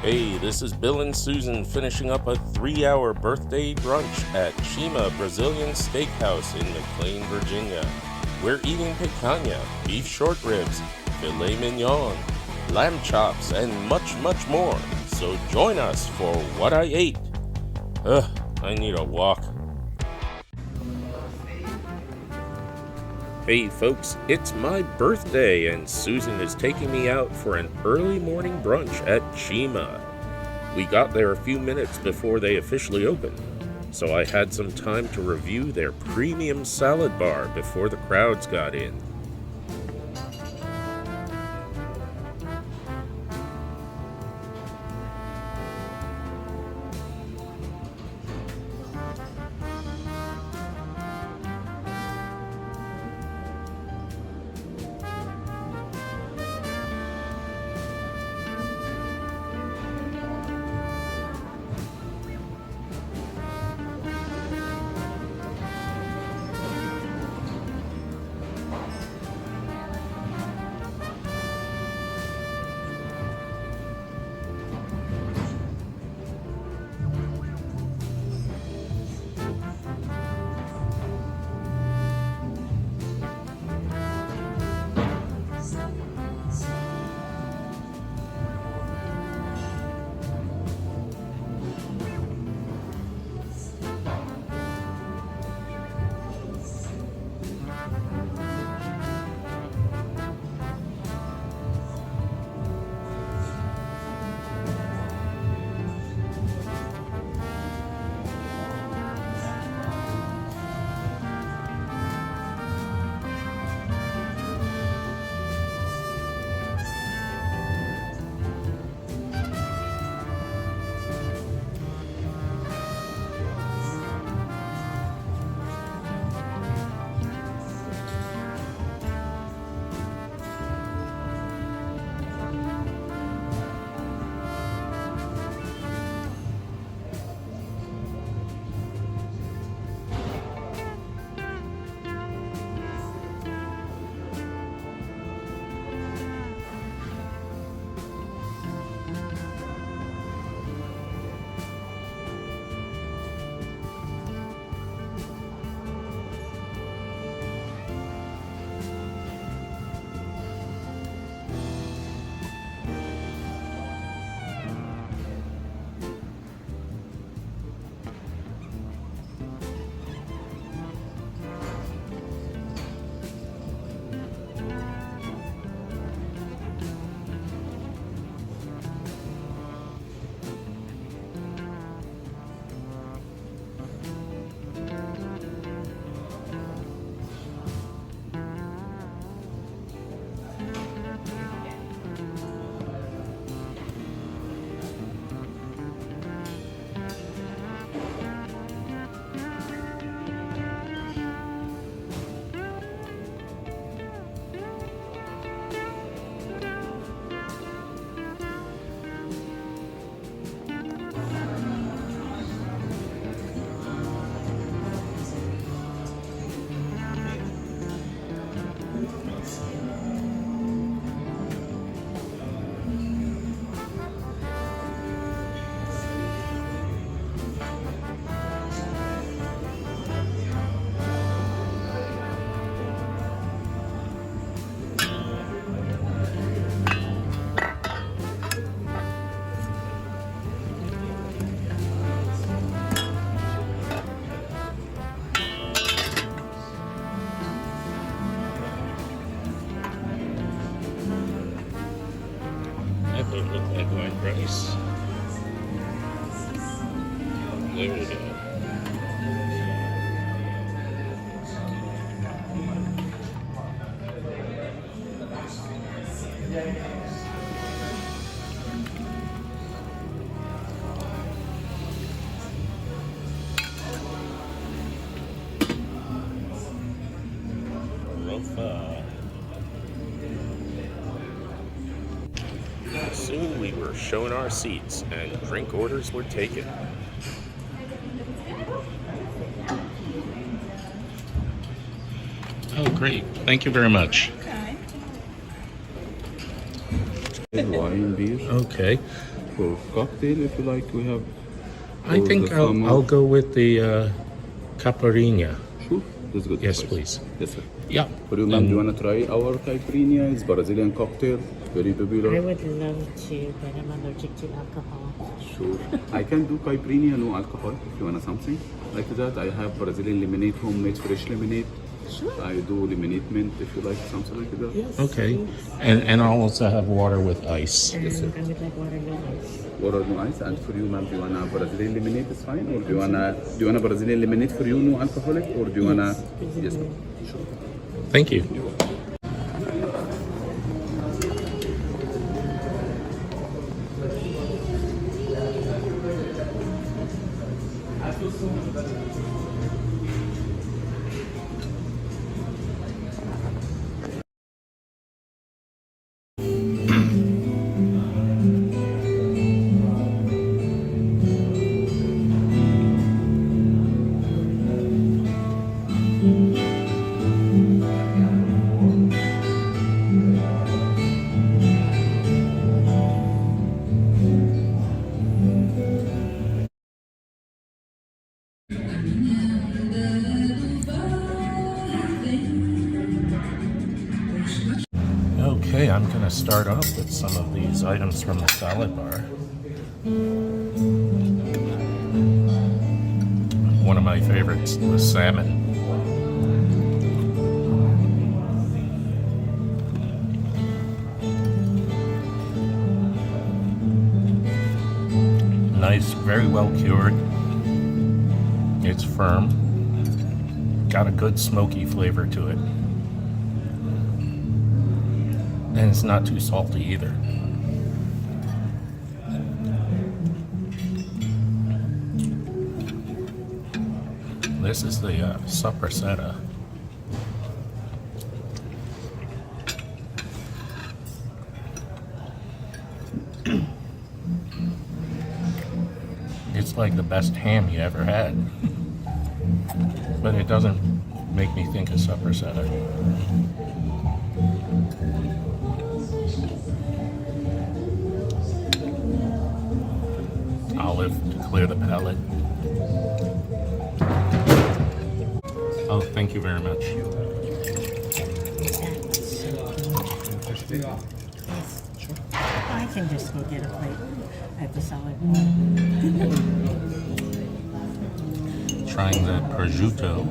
Hey, this is Bill and Susan finishing up a 3-hour birthday brunch at Chima Brazilian Steakhouse in Mclean, Virginia. We're eating picanha, beef short ribs, filet mignon, lamb chops, and much, much more. So join us for what I ate. I need a walk. Hey folks, it's my birthday and Susan is taking me out for an early morning brunch at Chima. We got there a few minutes before they officially opened, so I had some time to review their premium salad bar before the crowds got in. Rice. There we go. Soon we were shown our seats and drink orders were taken. Oh, great. Thank you very much. Okay. Wine, beef. Okay. For cocktail, if you like, we have. I for think the I'll, summer. I'll go with the caipirinha. Sure, that's good. Yes, choice. please. Yes, sir. Yeah. For you, ma'am, do you want to try our caipirinha? It's Brazilian cocktail, very I popular. would love to, but I'm allergic to alcohol. Sure. I can do caipirinha, no alcohol, if you want something like that. I have Brazilian lemonade, homemade fresh lemonade. Sure. I do lemonade mint, if you like something like that. Yes. Okay. please. And I'll also have water with ice. And Yes, sir. I would like water no ice. Water, no ice. And for you, ma'am, do you want a Brazilian lemonade? Is fine. Or do you want a Brazilian lemonade for you, no alcoholic? Or do you want Yes, to? Yes, ma'am. Sure. Thank you. Okay, I'm going to start off with some of these items from the salad bar. One of my favorites was salmon. Nice, very well cured. It's firm. Got a good smoky flavor to it. And it's not too salty either. This is the sopressata. It's like the best ham you ever had. But it doesn't make me think of sopressata. Olive to clear the palate. Oh, thank you very much. I can just go get a plate at the salad bar. Trying the prosciutto.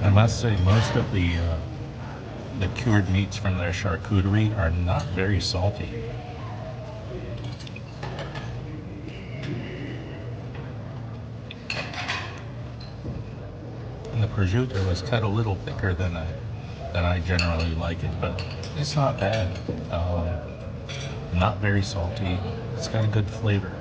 I must say, most of the cured meats from their charcuterie are not very salty. And the prosciutto is cut a little thicker than I generally like it, but it's not bad. Not very salty. It's got a good flavor.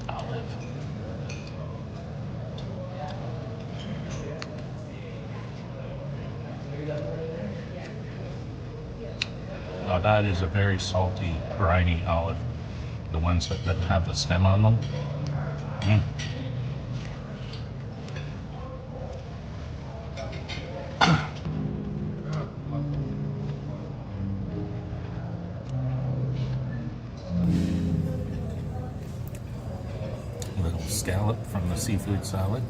Olive. Now that is a very salty, briny olive. The ones that have the stem on them. Mm. Little scallop from the seafood salad.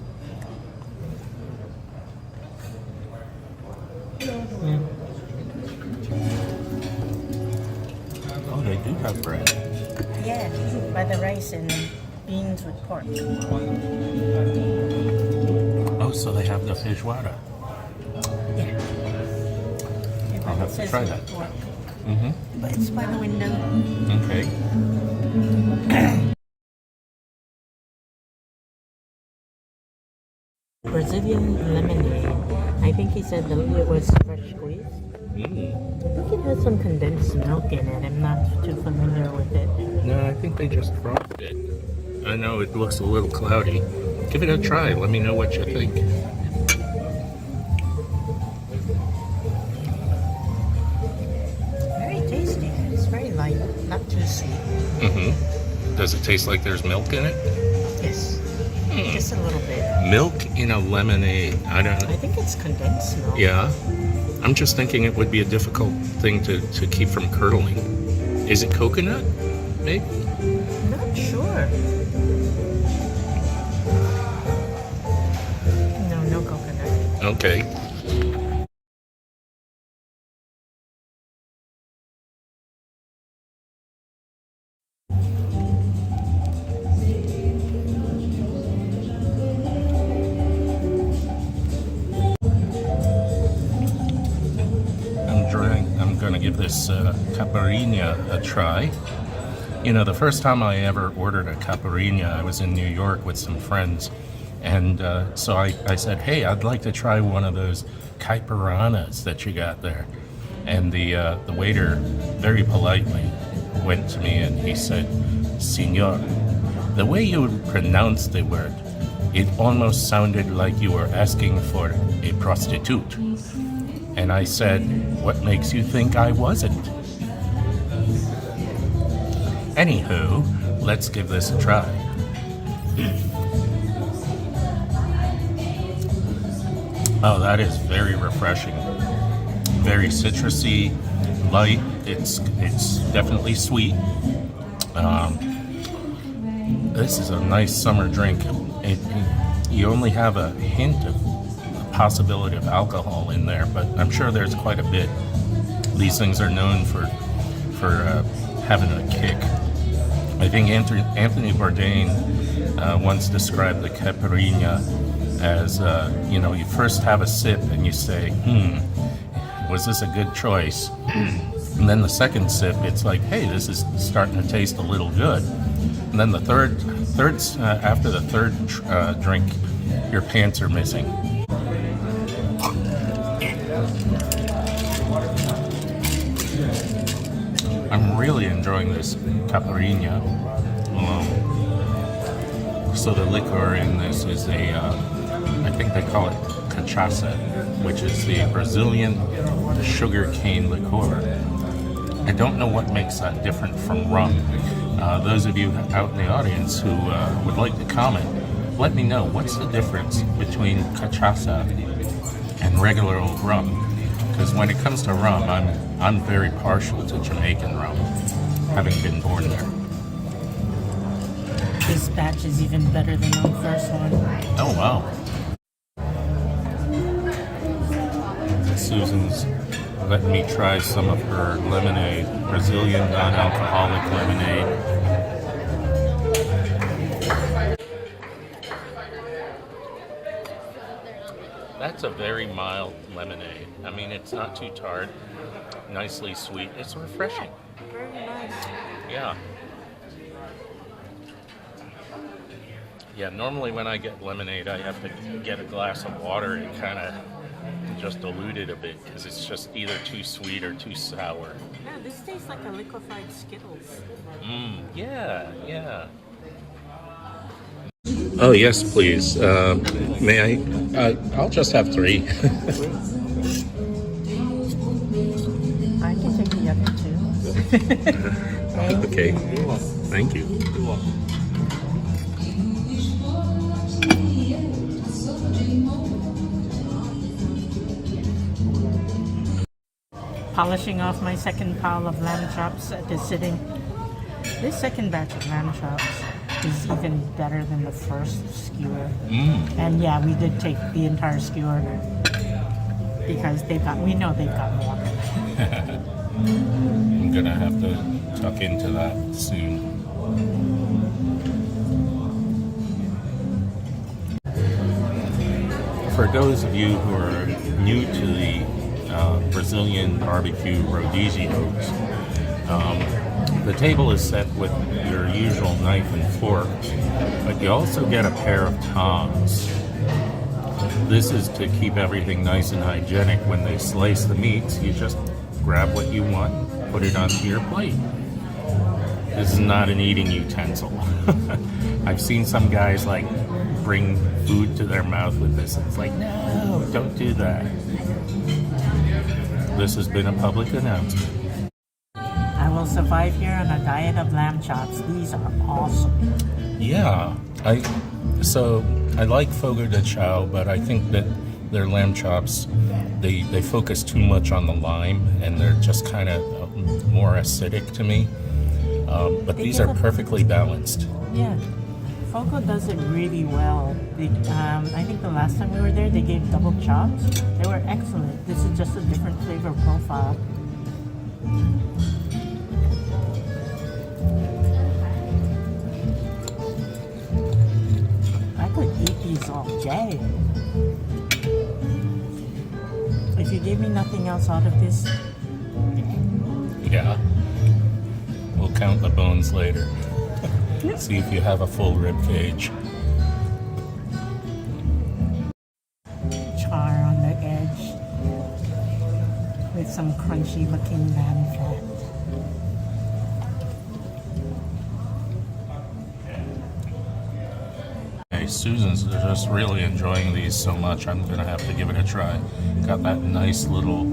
Mm. Oh, they do have bread. Yeah, by the rice and beans with pork. Oh, so they have the feijoada. Yeah. I'll have to try that. Pork. Mm-hmm. But it's by the window. Okay. Brazilian lemonade. I think he said it was fresh squeezed. Mm. I think it has some condensed milk in it. I'm not too familiar with it. No, I think they just frothed it. I know it looks a little cloudy. Give it a try. Let me know what you think. Very tasty. It's very light, not too sweet. Mm-hmm. Does it taste like there's milk in it? Yes, just a little bit. Milk in a lemonade. I don't know. I think it's condensed milk. Yeah. I'm just thinking it would be a difficult thing to keep from curdling. Is it coconut? Maybe? Not sure. No coconut. Okay. I'm gonna give this caipirinha a try. You know, the first time I ever ordered a caipirinha, I was in New York with some friends, and so I said, hey, I'd like to try one of those caipiranhas that you got there. And the waiter very politely went to me and he said, Senor, the way you pronounced the word, it almost sounded like you were asking for a prostitute. And I said, what makes you think I wasn't? Anywho, let's give this a try. Oh, that is very refreshing. Very citrusy, light. It's definitely sweet. This is a nice summer drink. You only have a hint of possibility of alcohol in there, but I'm sure there's quite a bit. These things are known for having a kick. I think Anthony Bourdain once described the caipirinha as, you first have a sip and you say, was this a good choice? And then the second sip, it's like, hey, this is starting to taste a little good. And then the after the third drink, your pants are missing. I'm really enjoying this caipirinha. So the liquor in this is I think they call it cachaça, which is the Brazilian sugar cane liqueur. I don't know what makes that different from rum. Those of you out in the audience who would like to comment, let me know what's the difference between cachaça and regular old rum. Because when it comes to rum, I'm very partial to Jamaican rum, having been born there. This batch is even better than the first one. Oh wow! Susan's letting me try some of her lemonade, Brazilian non-alcoholic lemonade. That's a very mild lemonade. I mean, it's not too tart, nicely sweet. It's refreshing. Very nice. Yeah. Yeah, normally when I get lemonade, I have to get a glass of water and kind of just dilute it a bit because it's just either too sweet or too sour. Yeah, this tastes like a liquefied Skittles. Yeah. Oh, yes, please. May I? I'll just have 3. I can take the other 2. Okay. Thank you. Polishing off my second pile of lamb chops at the sitting. This second batch of lamb chops is even better than the first skewer. And yeah, we did take the entire skewer because we know they've got more. I'm gonna have to tuck into that soon. For those of you who are new to the Brazilian barbecue Rodizios, the table is set with your usual knife and fork, but you also get a pair of tongs. This is to keep everything nice and hygienic. When they slice the meats, you just grab what you want, put it onto your plate. This is not an eating utensil. I've seen some guys like bring food to their mouth with this. It's like, no, don't do that. This has been a public announcement. I will survive here on a diet of lamb chops. These are awesome. Yeah, I like Fogo de Chao, but I think that their lamb chops, they focus too much on the lime, and they're just kind of more acidic to me. But these are perfectly balanced. Yeah, Fogo does it really well. I think the last time we were there, they gave double chops. They were excellent. This is just a different flavor profile. I could eat these all day. If you gave me nothing else out of this, Yeah. We'll count the bones later. See if you have a full rib cage. char on the edge with some crunchy looking lamb fat. Hey, Susan's just really enjoying these so much, I'm gonna have to give it a try. Got that nice little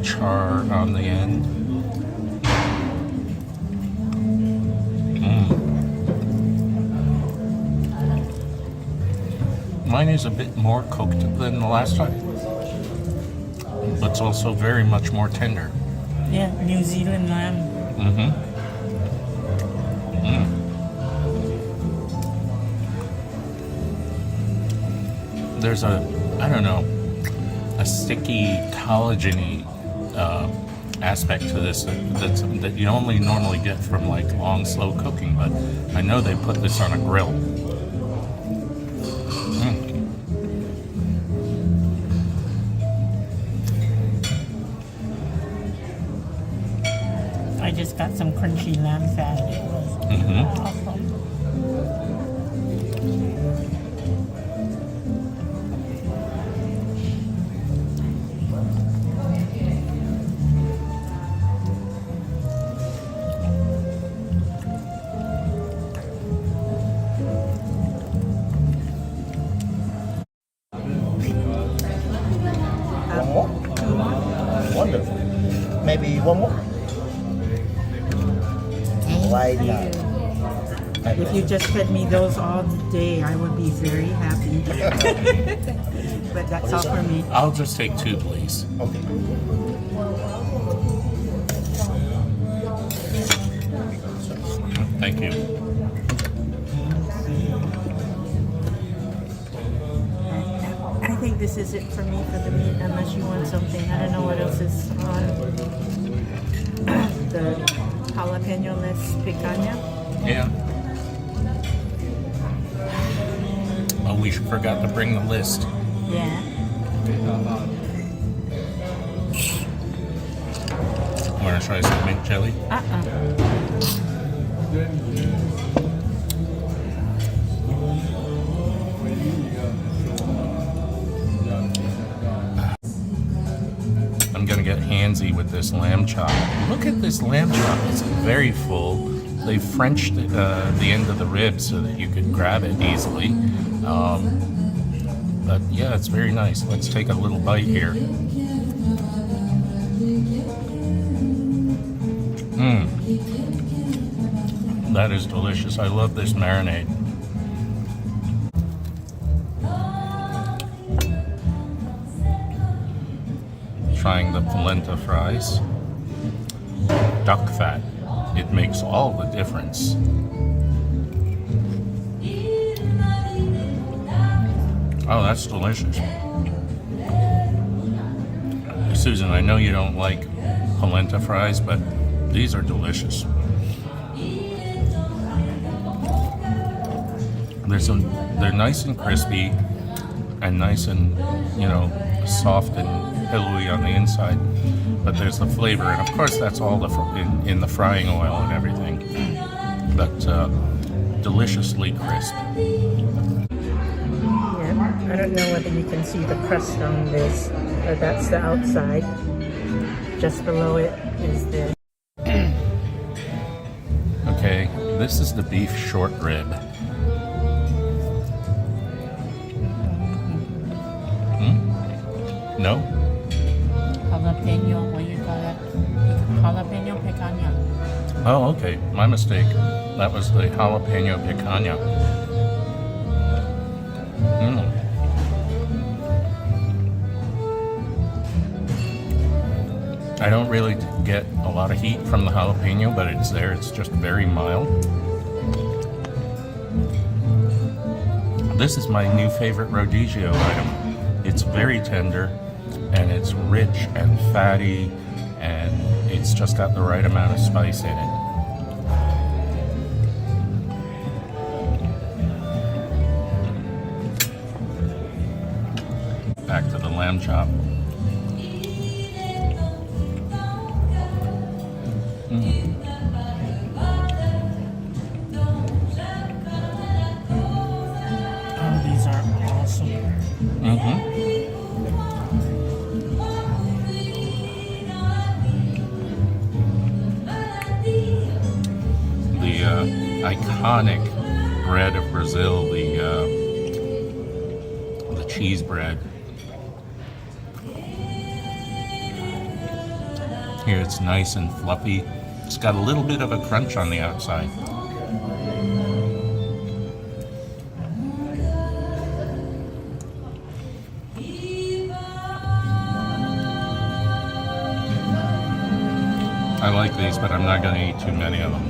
char on the end. Mine is a bit more cooked than the last time, but it's also very much more tender. Yeah, New Zealand lamb. There's a sticky, collagen-y aspect to this that you only normally get from like long, slow cooking, but I know they put this on a grill. I just got some crunchy lamb fat. It was awesome. One more? Wonderful. Maybe one more? Right now. If you just fed me those all day, I would be very happy. But that's all for me. I'll just take two, please. Okay. Thank you. I think this is it for me for the meat, unless you want something. I don't know what else is on the jalapeno-less picanha. Yeah. Oh, we forgot to bring the list. Yeah. Want to try some mint jelly? I'm gonna get handsy with this lamb chop. Look at this lamb chop, it's very full. They Frenched the end of the rib so that you could grab it easily. But yeah, it's very nice. Let's take a little bite here. That is delicious. I love this marinade. Trying the polenta fries. Duck fat. It makes all the difference. Oh, that's delicious. Susan, I know you don't like polenta fries, but these are delicious. They're nice and crispy and nice and, soft and pillowy on the inside, but there's the flavor, and of course that's all in the frying oil and everything, but deliciously crisp. Yeah. I don't know whether you can see the crust on this, but that's the outside. Just below it is the... Okay, this is the beef short rib. No? Jalapeno, what do you call that? Jalapeno Picanha. Oh, okay. My mistake. That was the jalapeno picanha. I don't really get a lot of heat from the jalapeno, but it's there. It's just very mild. This is my new favorite Rodizio item. It's very tender, and it's rich and fatty, and it's just got the right amount of spice in it. Back to the lamb chop. Oh, these are awesome. The iconic bread of Brazil, the cheese bread. Here it's nice and fluffy. It's got a little bit of a crunch on the outside. I like these, but I'm not going to eat too many of them.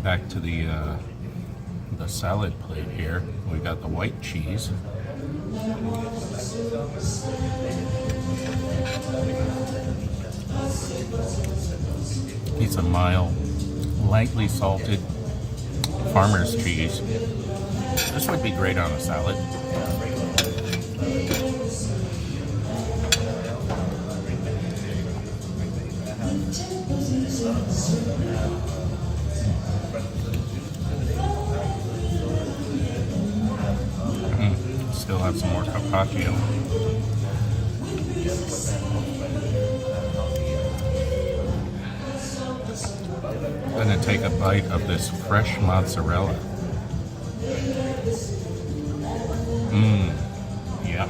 Back to the salad plate here. We got the white cheese. Piece of mild, lightly salted farmer's cheese. This would be great on a salad. Still have some more carpaccio. I'm gonna take a bite of this fresh mozzarella. Yeah.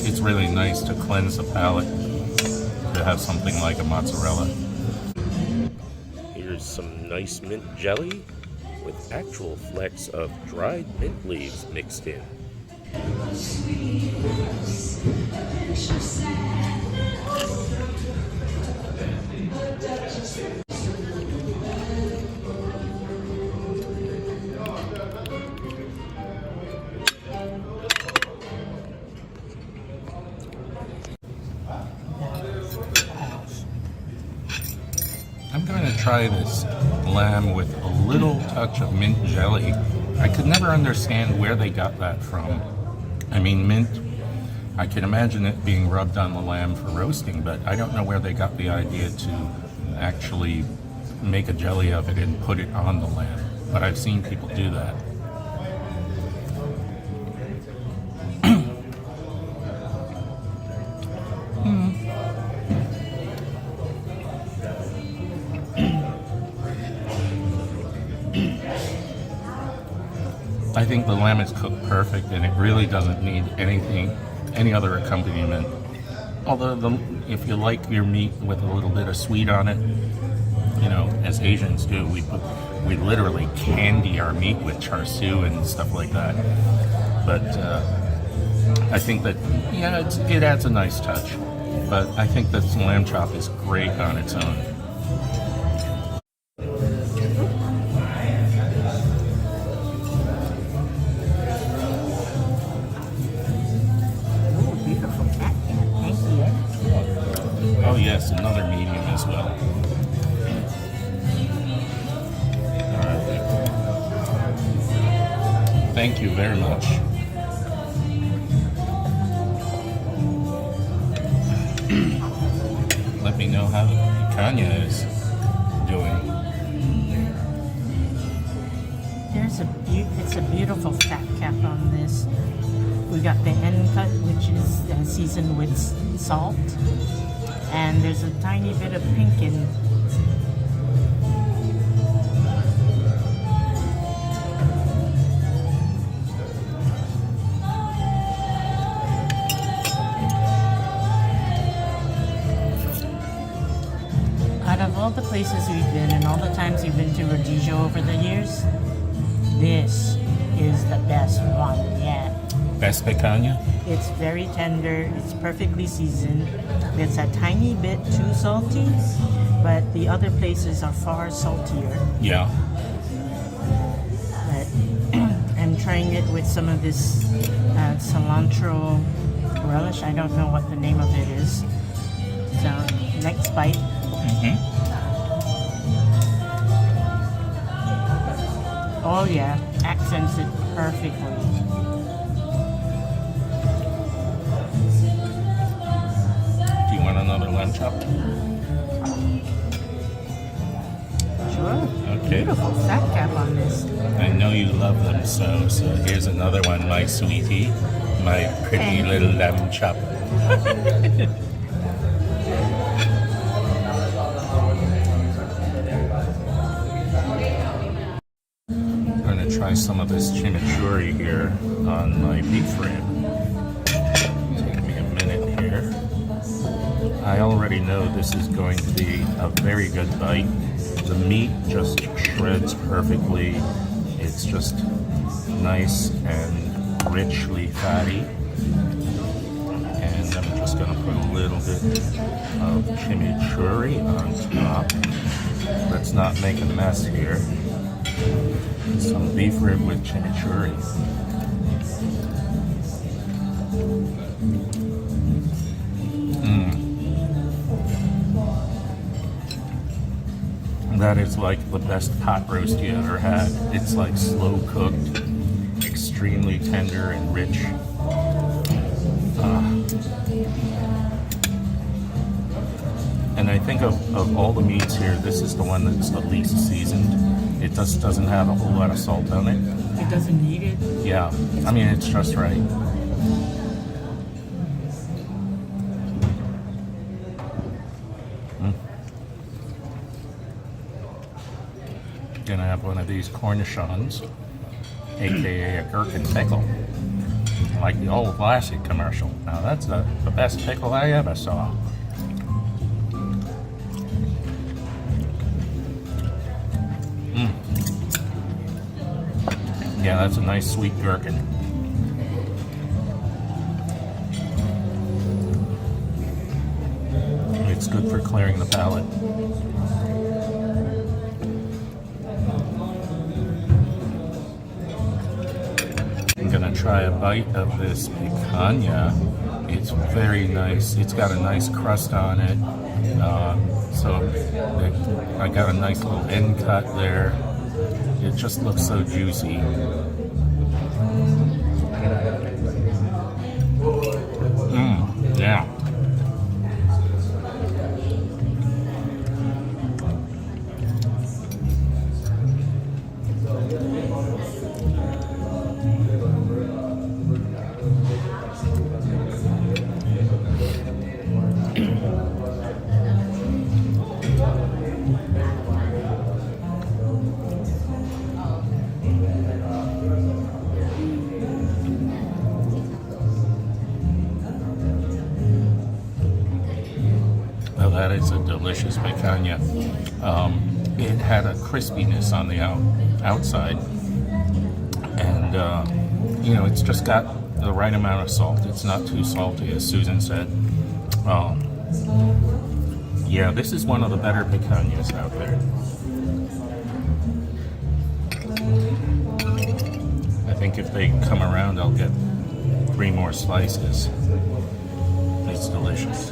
It's really nice to cleanse the palate to have something like a mozzarella. Here's some nice mint jelly with actual flecks of dried mint leaves mixed in. I'm going to try this lamb with a little touch of mint jelly. I could never understand where they got that from. I mean, mint, I can imagine it being rubbed on the lamb for roasting, but I don't know where they got the idea to actually make a jelly of it and put it on the lamb. But I've seen people do that. I think the lamb is cooked perfect, and it really doesn't need any other accompaniment. Although, if you like your meat with a little bit of sweet on it, you know, as Asians do, we literally candy our meat with char siu and stuff like that. But I think that, yeah, it adds a nice touch. But I think that lamb chop is great on its own. Beautiful cat. Thank you. Oh yes, another medium as well. Thank you very much. Let me know how the picanha is doing. It's a beautiful fat cap on this. We got the end cut, which is seasoned with salt, and there's a tiny bit of pink in. Out of all the places we've been and all the times we've been to Rodizio over the years, this is the best one yet. Best picanha? It's very tender, it's perfectly seasoned. It's a tiny bit too salty, but the other places are far saltier. Yeah. But I'm trying it with some of this cilantro relish. I don't know what the name of it is. So, next bite. Oh yeah, accents it perfectly. Do you want another lamb chop? Sure. Okay. Beautiful fat cap on this. I know you love them so here's another one, my sweetie. My pretty little lamb chop. Try some of this chimichurri here on my beef rib. Take me a minute here. I already know this is going to be a very good bite. The meat just shreds perfectly. It's just nice and richly fatty. And I'm just going to put a little bit of chimichurri on top. Let's not make a mess here. Some beef rib with chimichurri. That is like the best pot roast you ever had. It's like slow cooked, extremely tender and rich. And I think of all the meats here, this is the one that's the least seasoned. It just doesn't have a whole lot of salt on it. It doesn't need it. Yeah, I mean, it's just right. Gonna have one of these cornichons, aka a gherkin pickle, like the old classic commercial. Now that's the best pickle I ever saw. Yeah, that's a nice sweet gherkin. It's good for clearing the palate. I'm gonna try a bite of this picanha. It's very nice. It's got a nice crust on it. I got a nice little end cut there. It just looks so juicy. Yeah. That is a delicious picanha. It had a crispiness on the outside, and it's just got the right amount of salt. It's not too salty, as Susan said. Yeah, this is one of the better picanhas out there. I think if they come around, I'll get 3 more slices. It's delicious.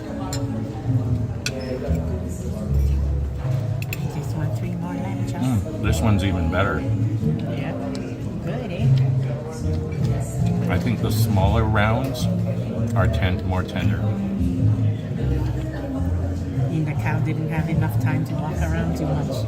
This one's even better. Yeah, good, eh? think the smaller rounds are more tender. The cow didn't have enough time to walk around too much.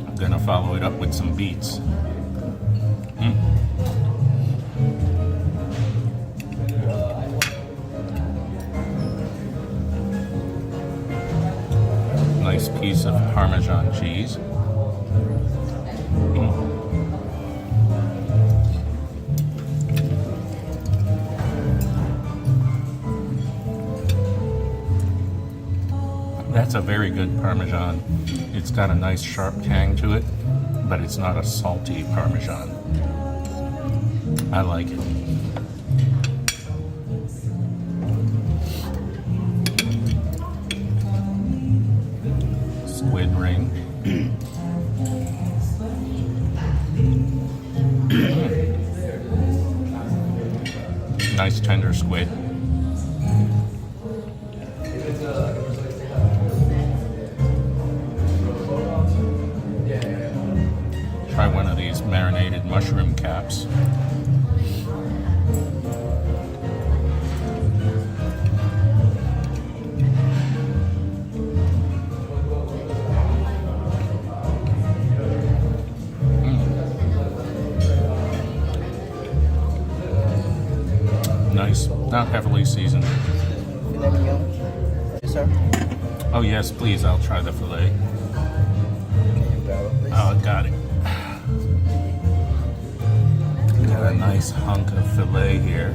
I'm gonna follow it up with some beets. Nice piece of Parmesan cheese. That's a very good Parmesan. It's got a nice sharp tang to it, but it's not a salty Parmesan. I like it. Squid ring. Nice tender squid. Try one of these marinated mushroom caps. Nice, not heavily seasoned. Filet mignon. Yes, sir. Oh yes, please, I'll try the fillet. Please. Oh, got it. Got a nice hunk of fillet here.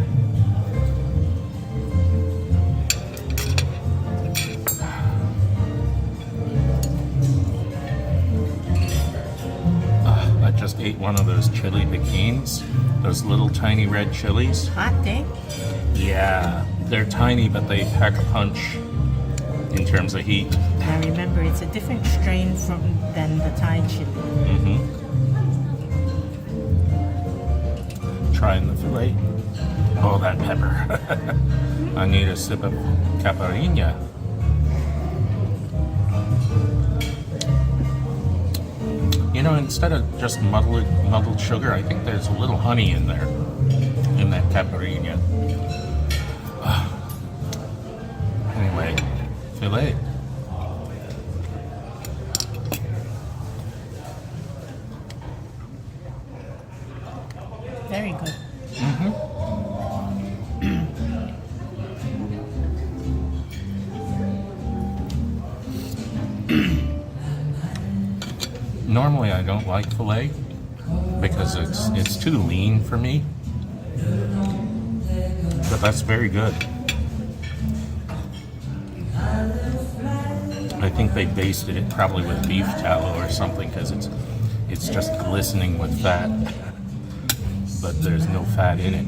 I just ate one of those chili piquins, those little tiny red chilies. Hot day? Yeah, they're tiny, but they pack a punch in terms of heat. Now remember, it's a different strain than the Thai chili. Trying the fillet. Oh, that pepper. I need a sip of caipirinha. You know, instead of just muddled sugar, I think there's a little honey in there, in that caipirinha. Anyway, fillet. Very good. Normally I don't like filet because it's too lean for me, but that's very good. I think they basted it probably with beef tallow or something because it's just glistening with fat, but there's no fat in it.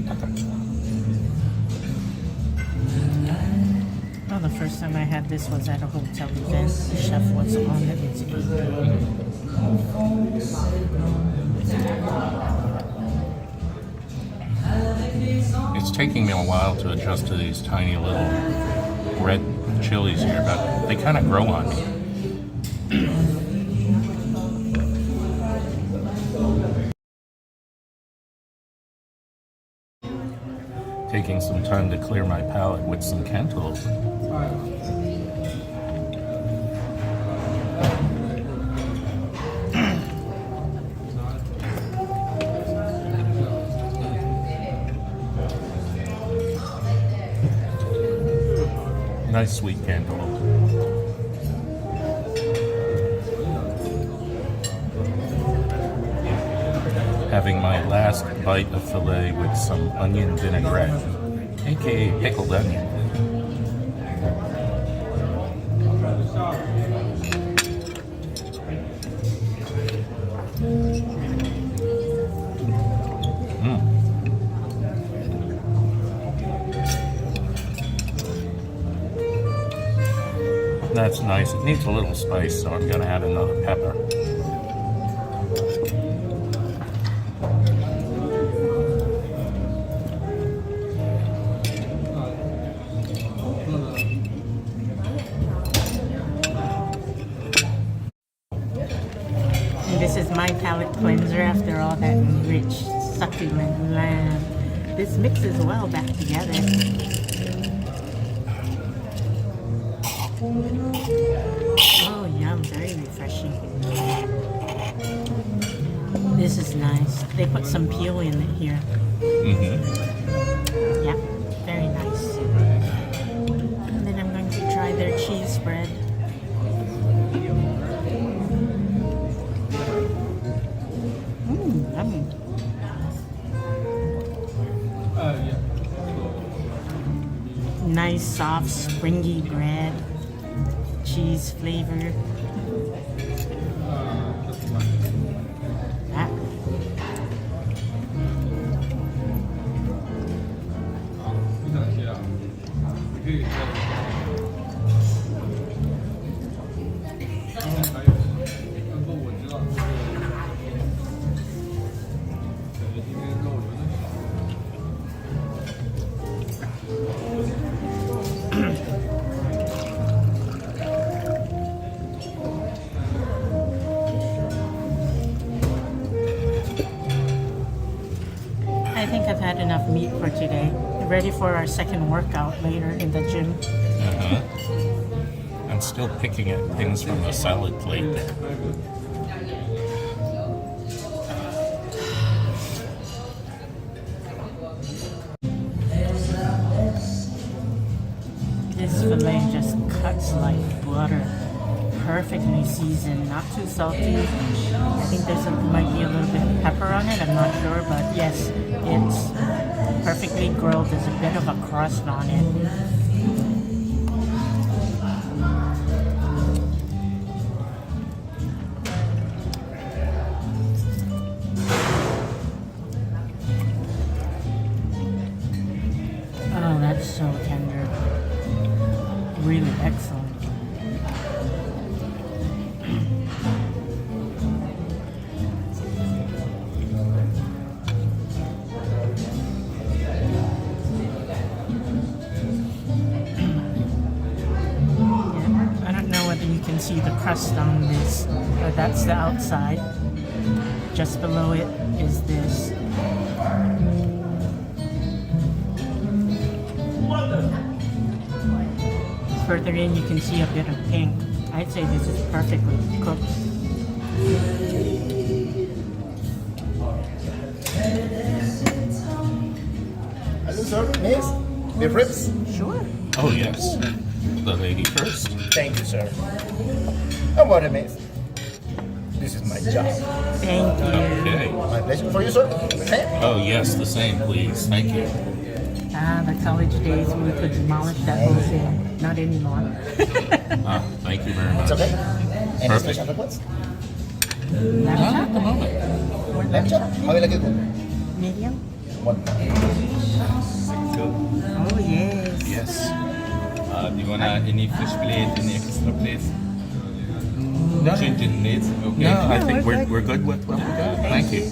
Well, the first time I had this was at a hotel event. The chef was on it. It's taking me a while to adjust to these tiny little red chilies here, but they kind of grow on me. Taking some time to clear my palate with some cantaloupe. Nice sweet cantaloupe. Having my last bite of fillet with some onion vinaigrette, aka pickled onion. That's nice. It needs a little spice, so I'm gonna add another pepper. my palate cleanser after all that rich, succulent lamb. This mixes well back together. Oh, yum, very refreshing. This is nice. They put some peel in it here. Yeah, very nice. And then I'm going to try their cheese spread. Yummy. Nice, soft, springy bread. Cheese flavor. That. I think I've had enough meat for today. Ready for our second workout later in the gym. I'm still picking at things from the salad plate. This filet just cuts like butter. Perfectly seasoned, not too salty. I think might be a little bit of pepper on it, I'm not sure, but yes, it's perfectly grilled. There's a bit of a crust on it. Oh, that's so tender. Really excellent. You can see the crust on this. That's the outside. Just below it is this. Further in, you can see a bit of pink. I'd say this is perfectly cooked. Hello, sir. Miss, beef ribs? Sure. Oh, yes. The lady first. Thank you, sir. Don't worry, miss. This is my job. Thank you. Okay. My pleasure for you, sir. Same. Oh, yes, the same, please. Thank you. The college days we could demolish that whole thing. Not anymore. Thank you very much. It's okay. Any Perfect. special requests? Lamb Not chop? at the moment. Lamb chop? How will I get it? Medium? One. Oh, yes. Yes. Do you want any fish plate, any extra plate? Change it needs, okay? No, I No, think we're we're good with what we got. Thank you.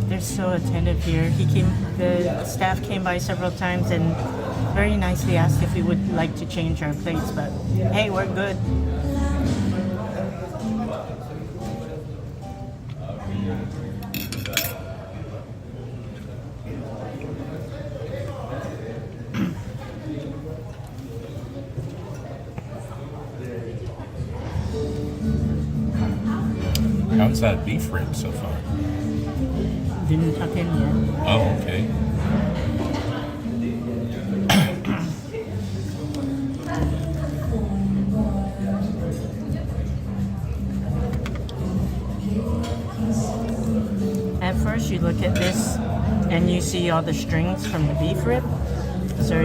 They're so attentive here. The staff came by several times and very nicely asked if we would like to change our plates, but hey, we're good. How's that beef rib so far? Didn't tuck in yet. Oh, okay. At first, you look at this and you see all the strings from the beef rib. So,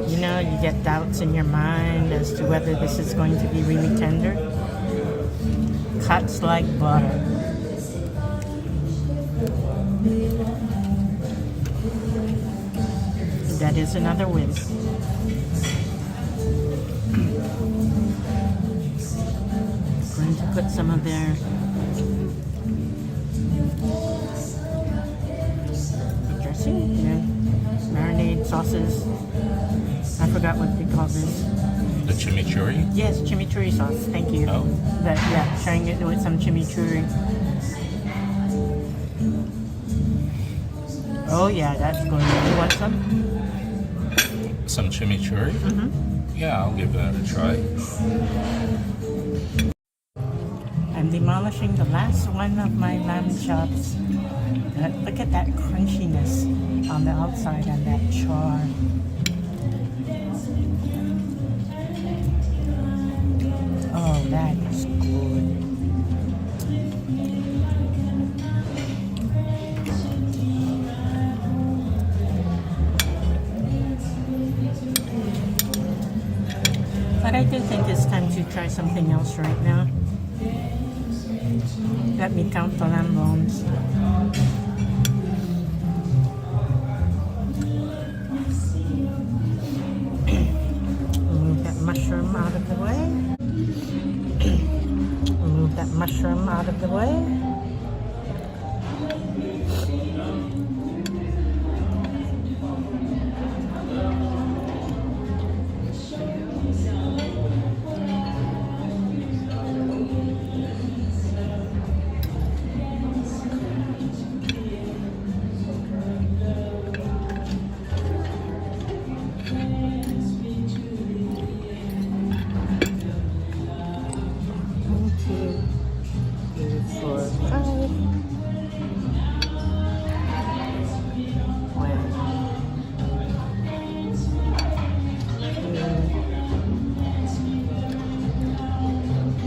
you know, you get doubts in your mind as to whether this is going to be really tender. Cuts like butter. That is another win. Going to put some of their dressing, marinade sauces. I forgot what they call this. chimichurri? Yes, chimichurri sauce. Thank you. Oh. But yeah, sharing it with some chimichurri. Oh yeah, that's good. You want some? Some chimichurri? Mm-hmm. Yeah, I'll give that a try. I'm demolishing the last one of my lamb chops. Look at that crunchiness on the outside and that char. Oh, that is good. But I do think it's time to try something else right now. Let me count the lamb bones. Move that mushroom out of the way. Move that mushroom out of the way.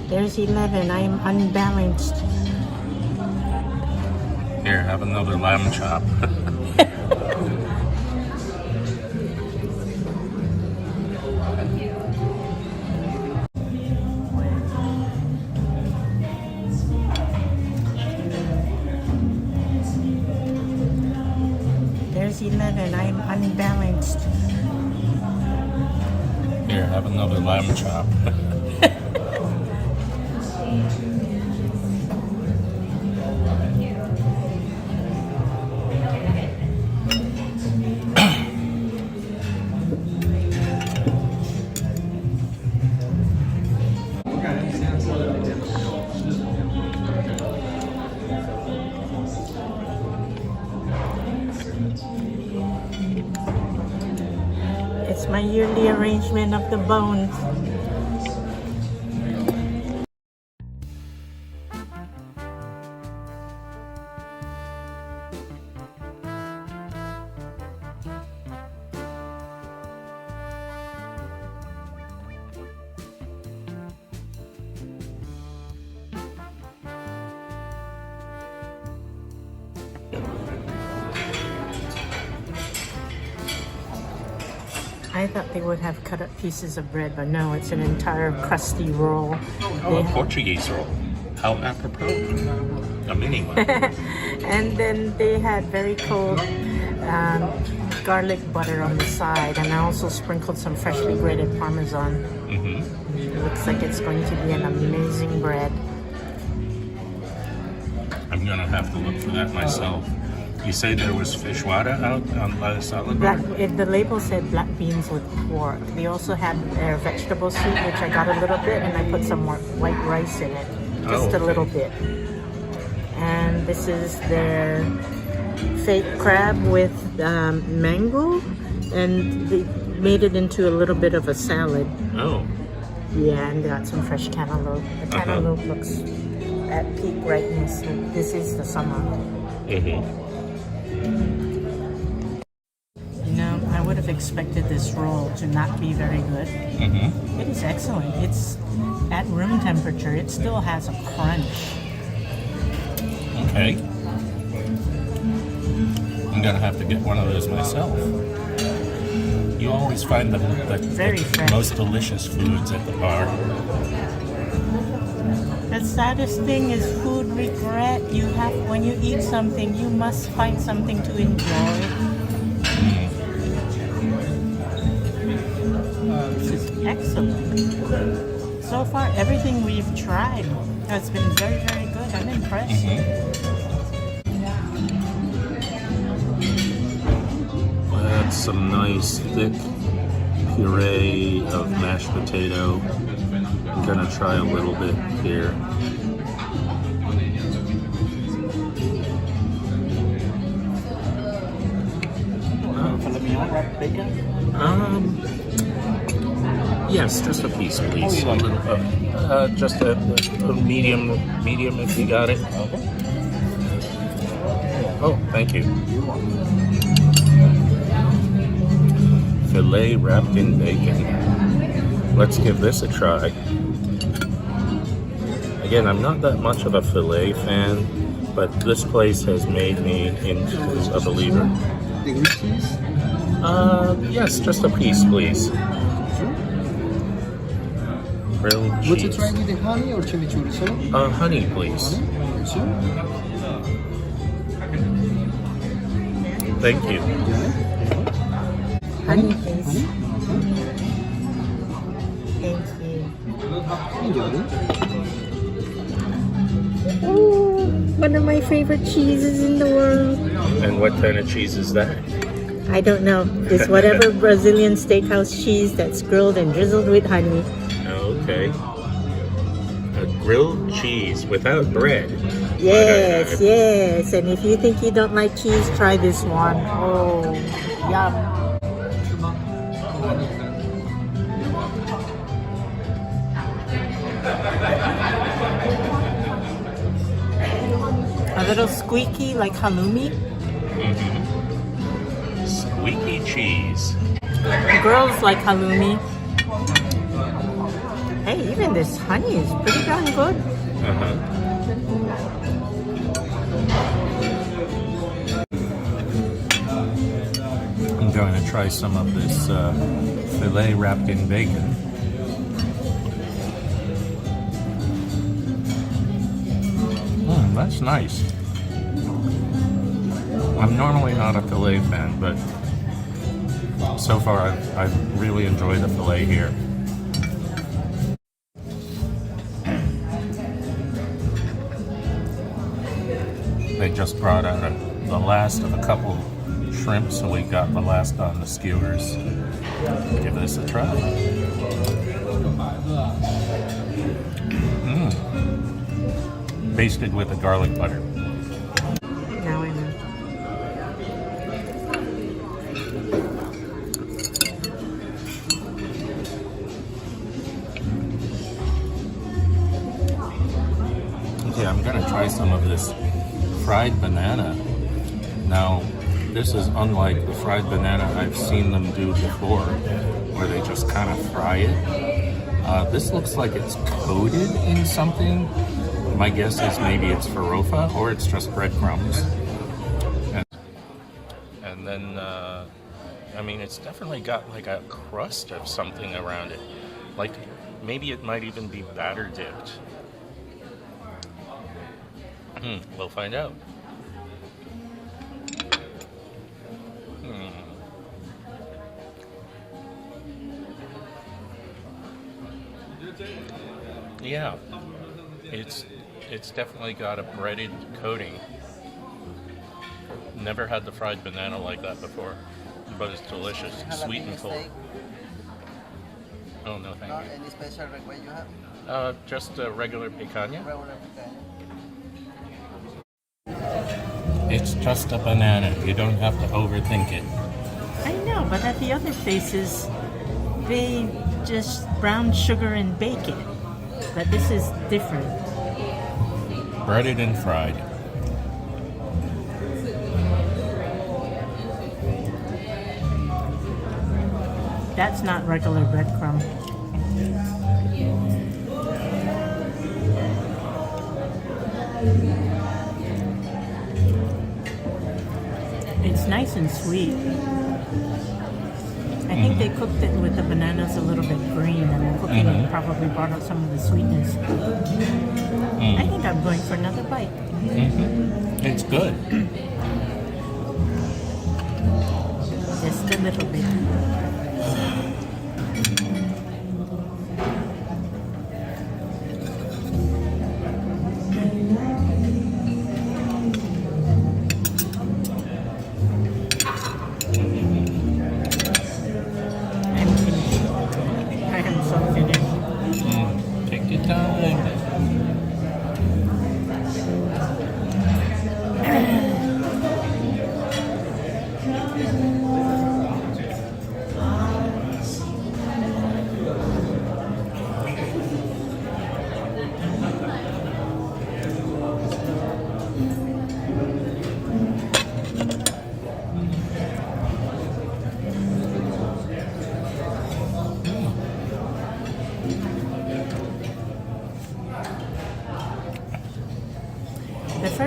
There's 11. I'm unbalanced. Here, have another lamb chop. There's 11. I'm unbalanced. Here, have another lamb chop. It's my yearly arrangement of the bones. I thought they would have cut up pieces of bread, but no, it's an entire crusty roll. Oh, a Portuguese roll. How apropos. A mini one. And then they had very cold garlic butter on the side, and I also sprinkled some freshly grated Parmesan. Mm-hmm. It looks like it's going to be an amazing bread. I'm gonna have to look for that myself. You say there was fish water out on by the salad bar? The label said black beans with pork. They also had their vegetable soup, which I got a little bit, and I put some more white rice in it, just a little bit. And this is their fake crab with mango, and they made it into a little bit of a salad. Oh. Yeah, and they got some fresh cantaloupe. The cantaloupe looks at peak ripeness. This is the summer. Mm-hmm. You know, I would have expected this roll to not be very good. Mm-hmm. It is excellent. It's at room temperature. It still has a crunch. Okay. I'm gonna have to get one of those myself. You always find the Very fresh. most delicious foods at the bar. The saddest thing is food regret. You have, when you eat something, you must find something to enjoy. This is excellent. So far, everything we've tried has been very, very good. I'm impressed. That's some nice thick puree of mashed potato. I'm gonna try a little bit here. Yes, just a piece, please. A little, just a medium if you got it. Oh, thank you. Filet wrapped in bacon. Let's give this a try. Again, I'm not that much of a filet fan, but this place has made me into a believer. The green cheese? Yes, just a piece, please. Grilled cheese. Would you try with the honey or chimichurri? Honey, please. Sure. Thank you. Honey, please. Thank you. Enjoy. Ooh, one of my favorite cheeses in the world. And what kind of cheese is that? I don't know. It's whatever Brazilian steakhouse cheese that's grilled and drizzled with honey. Okay. A grilled cheese without bread. Yes, yes. And if you think you don't like cheese, try this one. Oh, yum. A little squeaky like halloumi. Squeaky cheese. Girls like halloumi. Hey, even this honey is pretty darn good. I'm going to try some of this filet wrapped in bacon. That's nice. I'm normally not a filet fan, but so far I've really enjoyed the filet here. They just brought out the last of a couple shrimp, so we got the last on the skewers. Give this a try. Basted with the garlic butter. Now I know. Okay, I'm gonna try some of this fried banana. Now, this is unlike the fried banana I've seen them do before, where they just kind of fry it. This looks like it's coated in something. My guess is maybe it's farofa or it's just breadcrumbs. And then, I mean, it's definitely got like a crust of something around it. Like, maybe it might even be batter dipped. We'll find out. Yeah, it's definitely got a breaded coating. Never had the fried banana like that before, but it's delicious, sweet and full. Oh no, thank you. Any special request you have? Just a regular picanha. Regular picanha. It's just a banana. You don't have to overthink it. I know, but at the other places, they just brown sugar and bake it. But this is different. Breaded and fried. That's not regular breadcrumb. It's nice and sweet. I think they cooked it with the bananas a little bit green, and the cooking it probably brought out some of the sweetness. I think I'm going for another bite. It's good. Just a little bit.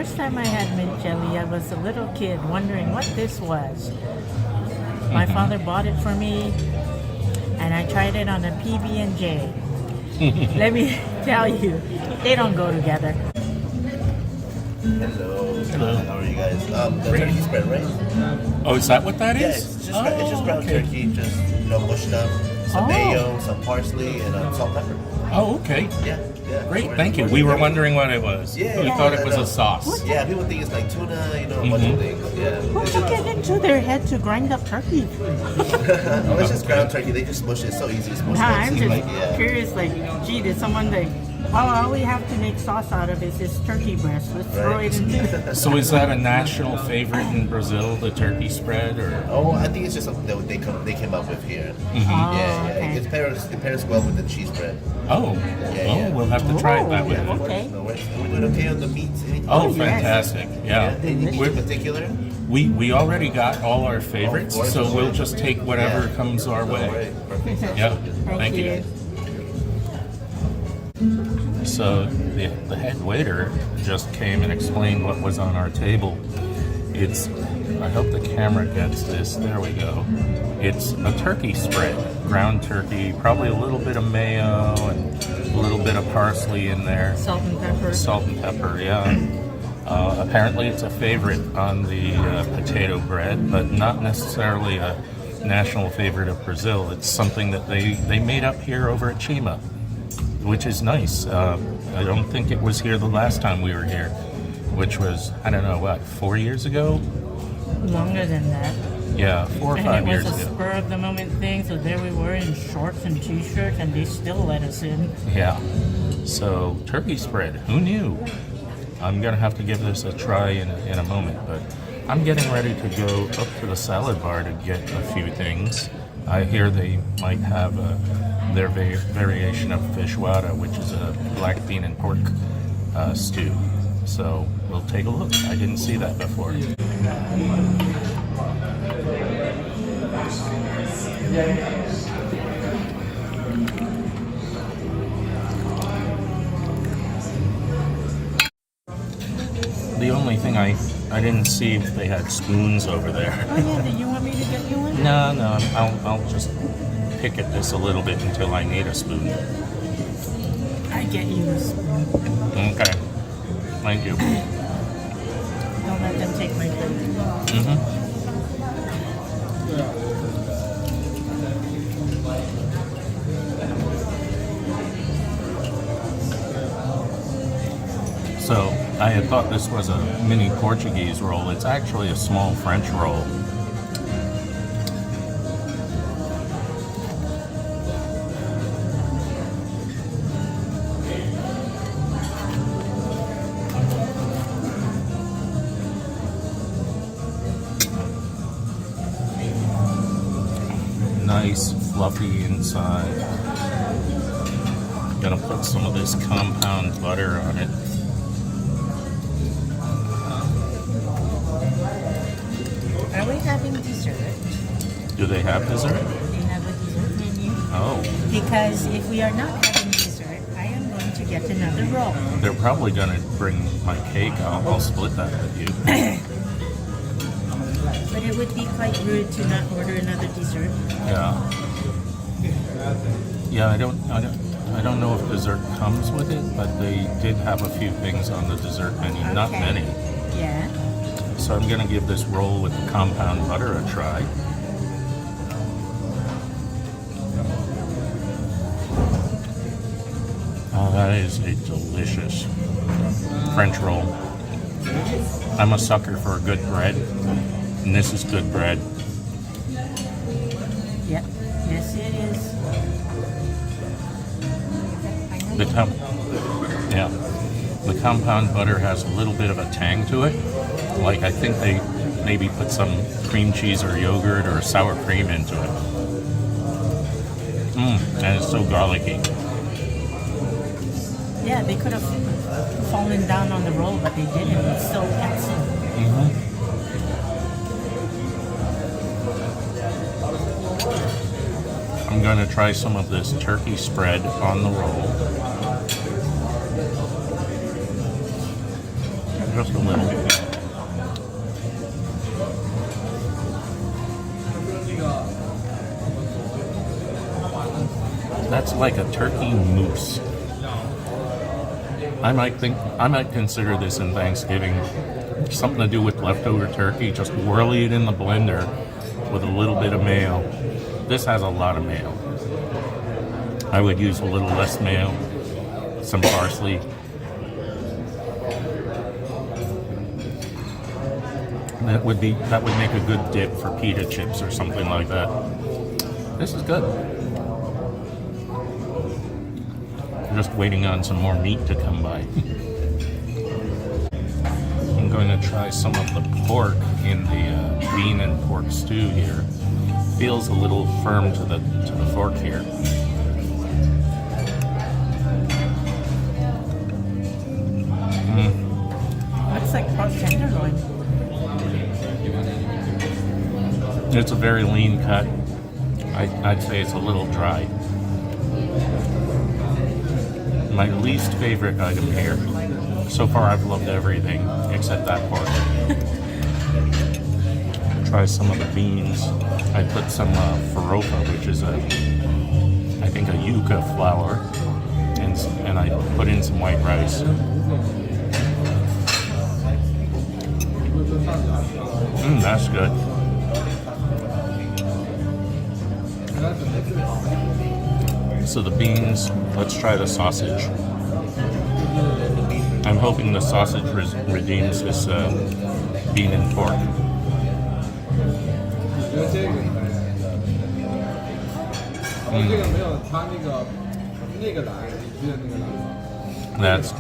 first time I had mint jelly, I was a little kid wondering what this was. My father bought it for me, and I tried it on a PB&J. Let me tell you, they don't go together. Hello. How are you guys? The turkey spread, right? Oh, is that what that Yeah, is? it's just ground turkey, just mushed up, some mayo, some parsley, and salt, pepper. Oh, okay. Yeah. Great, thank you. We were wondering what it was. Yeah, We thought it was a sauce. Yeah, people think it's like tuna, a bunch of things. Yeah. Who took it into their head to grind up turkey? Oh, it's just ground turkey. They just smush it. It's so easy to smush. Nah, I'm just yeah. curious, like, gee, did someone like, all we have to make sauce out of is this turkey breast. Let's throw it into So is that a national favorite in Brazil, the turkey spread, or? Oh, I think it's just something that they came up with here. Yeah. Okay. It pairs well with the cheese bread. Oh, we'll have to try it that way. Oh, okay. No, we're doing okay on the meats. Anything? Oh, yes. fantastic! Yeah, Anything in particular? we already got all our favorites, Oh, of so course. we'll just take whatever Yeah. comes our All way. right. Perfect. Yeah, Thank you. So the head waiter just came and explained what was on our table. I hope the camera gets this. There we go. It's a turkey spread, ground turkey, probably a little bit of mayo and a little bit of parsley in there. Salt and pepper. Salt and pepper, yeah. Apparently it's a favorite on the potato bread, but not necessarily a national favorite of Brazil. It's something that they made up here over at Chima, which is nice. I don't think it was here the last time we were here, which was, I don't know, 4 years ago? Longer than that. Yeah, 4 or 5 And it years was a ago. spur of the moment thing, so there we were in shorts and t-shirts, and they still let us in. Yeah. So, turkey spread, who knew? I'm going to have to give this a try in a moment, but I'm getting ready to go up to the salad bar to get a few things. I hear they might have their variation of feijoada, which is a black bean and pork stew. So we'll take a look. I didn't see that before. The only thing I didn't see if they had spoons over there. Oh yeah, do you want me to get you one? No, I'll just pick at this a little bit until I need a spoon. I get you a spoon. Okay. Thank you. Don't let them take my food. So, I had thought this was a mini Portuguese roll. It's actually a small French roll. Nice, fluffy inside. Gonna put some of this compound butter on it. Are we having dessert? Do they have dessert? They have a dessert menu. Oh, Because if we are not having dessert, I am going to get another roll. they're probably gonna bring my cake. I'll split that with you. But it would be quite rude to not order another dessert. Yeah. Yeah, I don't know if dessert comes with it, but they did have a few things on the dessert menu. Not Okay. many. Yeah. So I'm gonna give this roll with the compound butter a try. Oh, that is a delicious French roll. I'm a sucker for good bread, and this is good bread. Yep. Yes, it is. The compound butter has a little bit of a tang to it. Like, I think they maybe put some cream cheese or yogurt or sour cream into it. And it's so garlicky. Yeah, they could have fallen down on the roll, but they didn't. It's so excellent. I'm gonna try some of this turkey spread on the roll. Just a little. That's like a turkey mousse. I might consider this in Thanksgiving something to do with leftover turkey. Just whirly it in the blender with a little bit of mayo. This has a lot of mayo. I would use a little less mayo, some parsley. That would make a good dip for pita chips or something like that. This is good. I'm just waiting on some more meat to come by. I'm going to try some of the pork in the bean and pork stew here. Feels a little firm to the fork here. Looks like pork tenderloin. It's a very lean cut. I'd say it's a little dry. My least favorite item here. So far I've loved everything except that pork. Try some of the beans. I put some farofa, which is I think a yuca flour, and I put in some white rice. That's good. So the beans, let's try the sausage. I'm hoping the sausage redeems this bean and pork.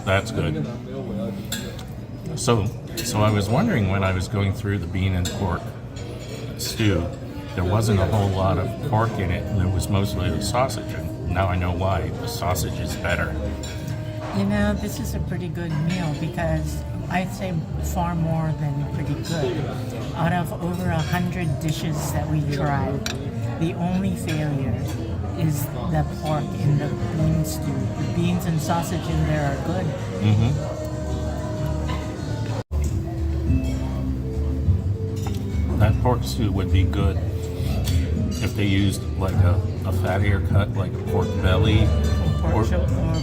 That's good. So I was wondering when I was going through the bean and pork stew, there wasn't a whole lot of pork in it, and it was mostly the sausage, and now I know why. The sausage is better. You know, this is a pretty good meal because I'd say far more than pretty good. Out of over 100 dishes that we tried, the only failure is the pork in the bean stew. The beans and sausage in there are good. That pork stew would be good if they used like a fattier cut, like a pork belly.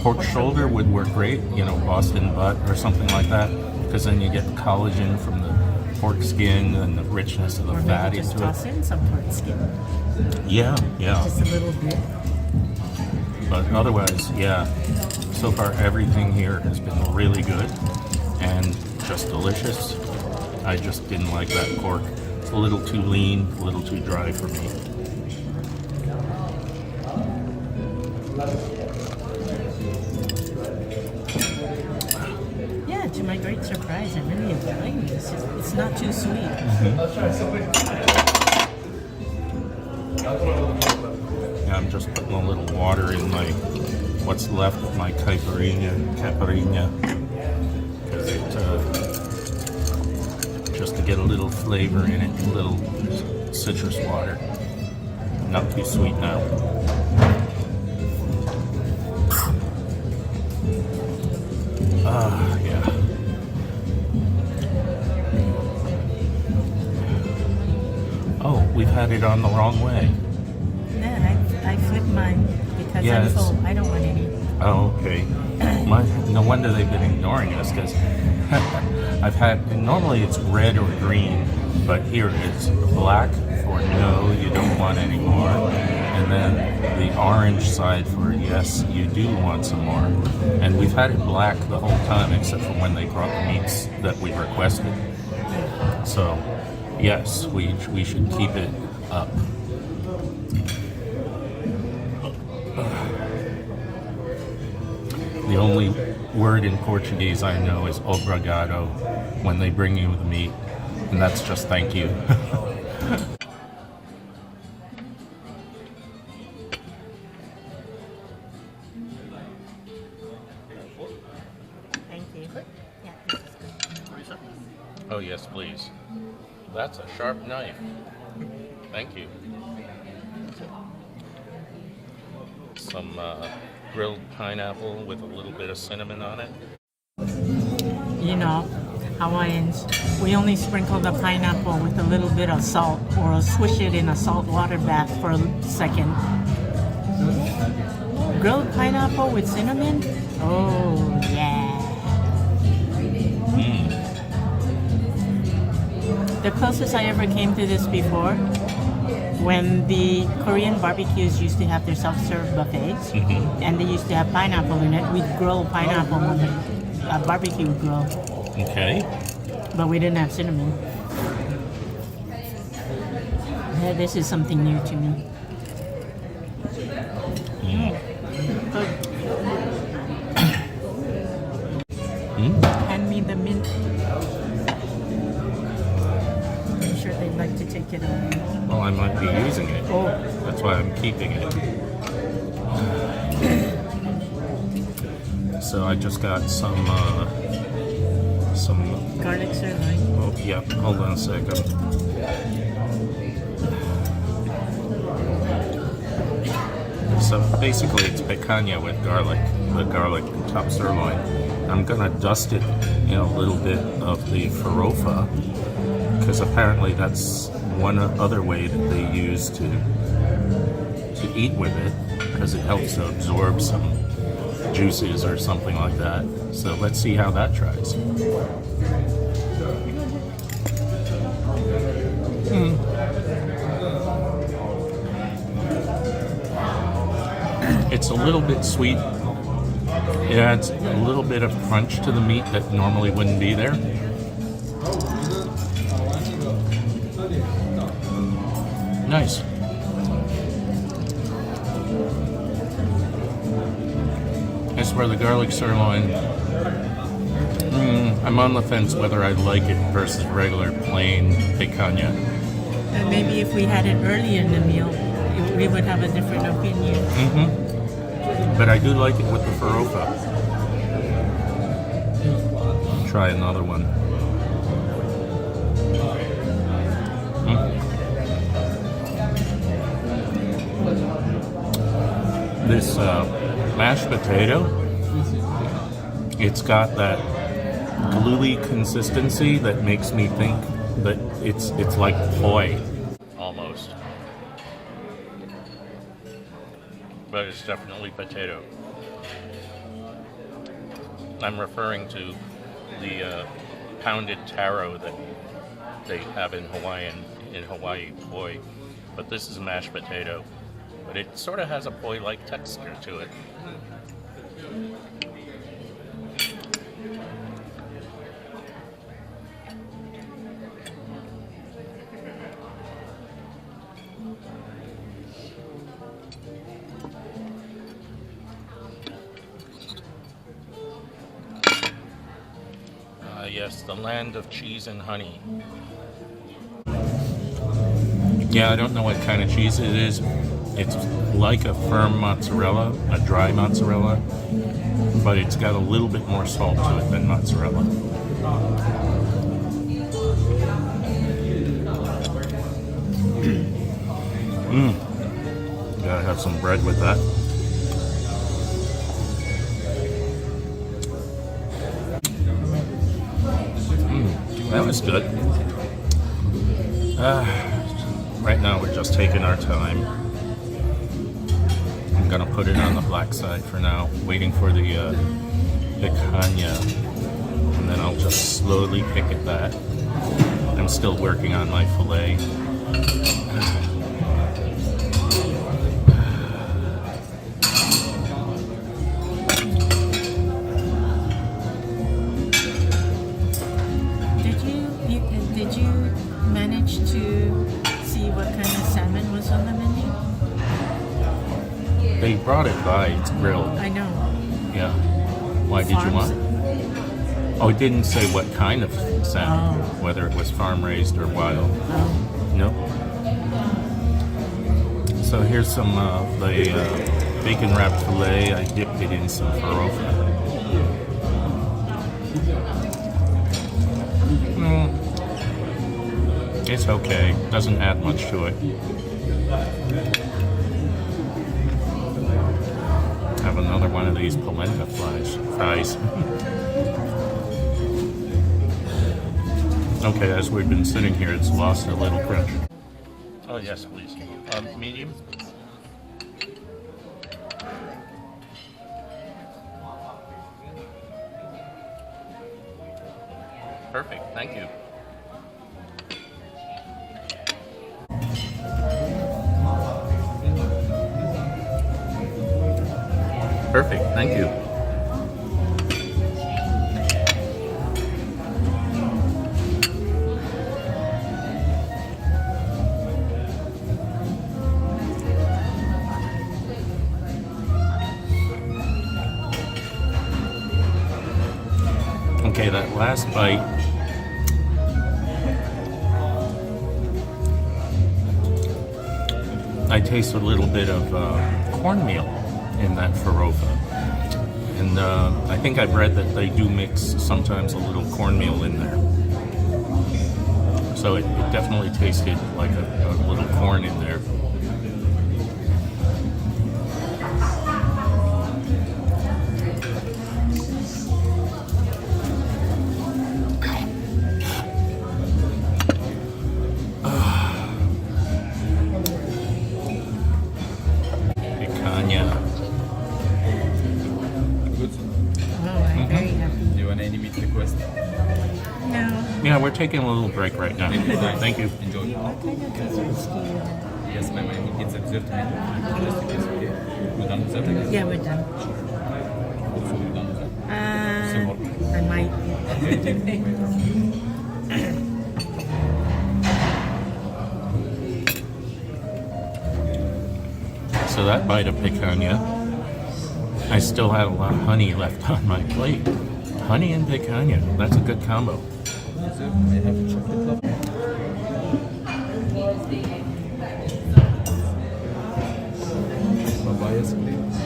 Pork shoulder would work great, Boston butt or something like that, because then you get collagen from the pork skin and the richness of the fat into it. Just toss in some pork skin. Yeah. Just a little bit. But otherwise, so far everything here has been really good and just delicious. I just didn't like that pork. It's a little too lean, a little too dry for me. Yeah, to my great surprise, I'm really enjoying this. It's not too sweet. Yeah, I'm just putting a little water in what's left of my caipirinha, because just to get a little flavor in it, a little citrus water. Not too sweet now. Yeah. Oh, we've had it on the wrong way. Yeah, I flipped mine because I'm full. I don't want any. Oh, okay. No wonder they've been ignoring us, because normally it's red or green, but here it's black for no, you don't want any more, and then the orange side for yes, you do want some more. And we've had it black the whole time except for when they brought the meats that we requested. So, yes, we should keep it up. The only word in Portuguese I know is obrigado when they bring you the meat, and that's just thank you. Thank you. Yeah, this is good. Oh yes, please. That's a sharp knife. Thank you. Some grilled pineapple with a little bit of cinnamon on it. Hawaiians, we only sprinkle the pineapple with a little bit of salt, or swish it in a salt water bath for a second. Grilled pineapple with cinnamon? Oh, yeah. The closest I ever came to this before, when the Korean barbecues used to have their self-serve buffets, and they used to have pineapple in it, we'd grill pineapple on the barbecue grill. Okay. But we didn't have cinnamon. Yeah, this is something new to me. Good. Hand me the mint. I'm sure they'd like to take it away. Well, I might be using it. Oh. That's why I'm keeping it. So I just got some Garlic sirloin. oh yeah, hold on a second. So basically it's picanha with garlic, the garlic top sirloin. I'm gonna dust it in a little bit of the farofa, because apparently that's one other way that they use to eat with it, because it helps to absorb some juices or something like that. So let's see how that tries. It's a little bit sweet. It adds a little bit of crunch to the meat that normally wouldn't be there. Nice. As for the garlic sirloin, I'm on the fence whether I like it versus regular plain picanha. And maybe if we had it early in the meal, we would have a different opinion. But I do like it with the farofa. Try another one. This mashed potato, it's got that gluey consistency that makes me think that it's like poi, almost. But it's definitely potato. I'm referring to the pounded taro that they have in Hawaii poi, but this is mashed potato. But it sort of has a poi-like texture to it. Yes, the land of cheese and honey. Yeah, I don't know what kind of cheese it is. It's like a firm mozzarella, a dry mozzarella, but it's got a little bit more salt to it than mozzarella. Gotta have some bread with that. That was good. Right now we're just taking our time. I'm gonna put it on the black side for now, waiting for the picanha, and then I'll just slowly pick at that. I'm still working on my fillet. Did you manage to see what kind of salmon was on the menu? They brought it by, it's grilled. I know. Yeah. Why did you want? Oh, it didn't say what kind of salmon, whether it was farm raised or wild. No. So here's some of the bacon wrapped filet. I dipped it in some farofa. It's okay. Doesn't add much to it. Have another one of these polenta fries. Okay, as we've been sitting here, it's lost a little crunch. Oh, yes, please. Medium? Perfect, thank you. Perfect, thank you. Okay, that last bite, I taste a little bit of cornmeal in that farofa. And I think I've read that they do mix sometimes a little cornmeal in there. So it definitely tasted like a little corn in there. Picanha. Good. Oh, I'm very happy. Do you want any meat request? No. Yeah, we're taking a little break right now. Thank you. Enjoy. What kind of desserts do you have? Yes, ma'am. I mean, it's a dessert menu. Just in case, okay? We're done with that, I guess? Yeah, we're done. So we're done with that. Some more. I might. So that bite of picanha, I still had a lot of honey left on my plate. Honey and picanha, that's a good combo. Dessert, I have chocolate love. Papayas, please.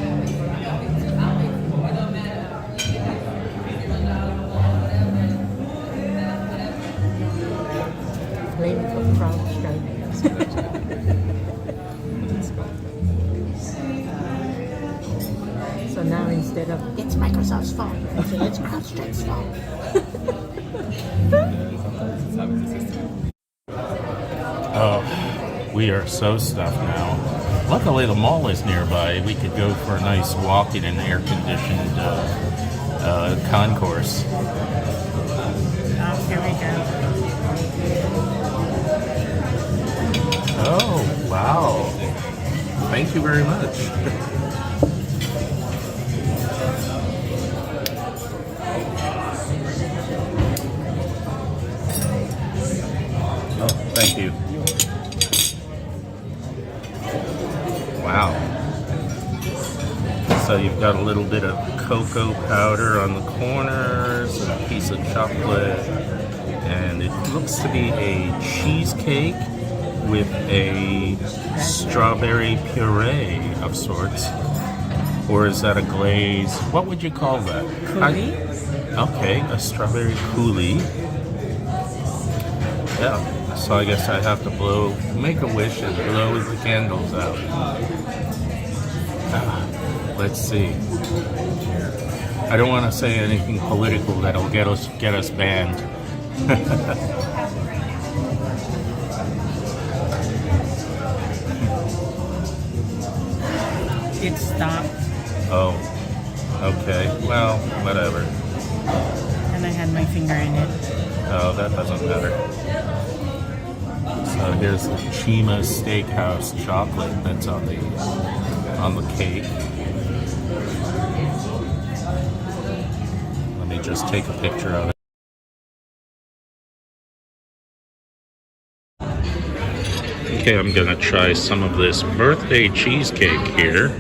Flavor of brown stripes. Let's go. So now instead of it's Microsoft's fault, I say it's CrowdStrike's fault. Sometimes it's having the system. Oh, we are so stuffed now. Luckily, the mall is nearby. We could go for a nice walk in an air-conditioned concourse. Oh, here we go. Oh, wow. Thank you very much. Oh, thank you. Wow. So you've got a little bit of cocoa powder on the corners, and a piece of chocolate, and it looks to be a cheesecake with a strawberry puree of sorts. Or is that a glaze? What would you call that? Coulis? Okay, a strawberry coulis. Yeah, so I guess I have to make a wish and blow the candles out. Let's see. I don't want to say anything political that'll get us banned. It stopped, Oh, okay. Well, whatever. and I had my finger in it. Oh, that doesn't matter. So here's the Chima Steakhouse chocolate that's on the cake. Let me just take a picture of it. Okay, I'm gonna try some of this birthday cheesecake here.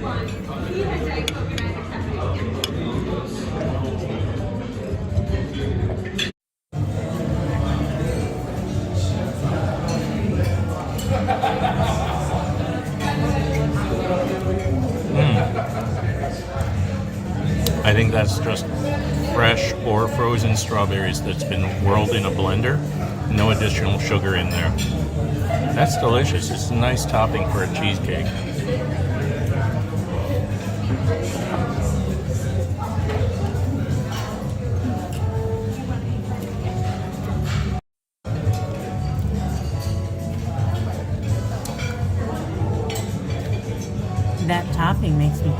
I think that's just fresh or frozen strawberries that's been whirled in a blender. No additional sugar in there. That's delicious. It's a nice topping for a cheesecake.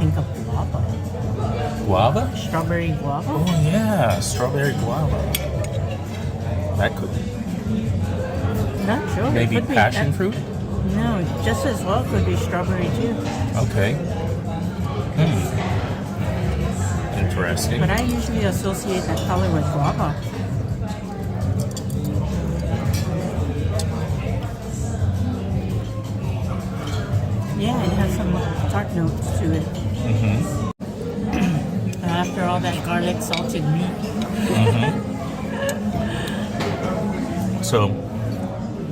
think of guava. Guava? Strawberry guava? Oh yeah, strawberry guava. That could Not sure. It maybe could be- passion fruit. No, just as well could be strawberry too. Okay. Interesting. But I usually associate that color with guava. Yeah, it has some tart notes to it. After all that garlic salted meat. So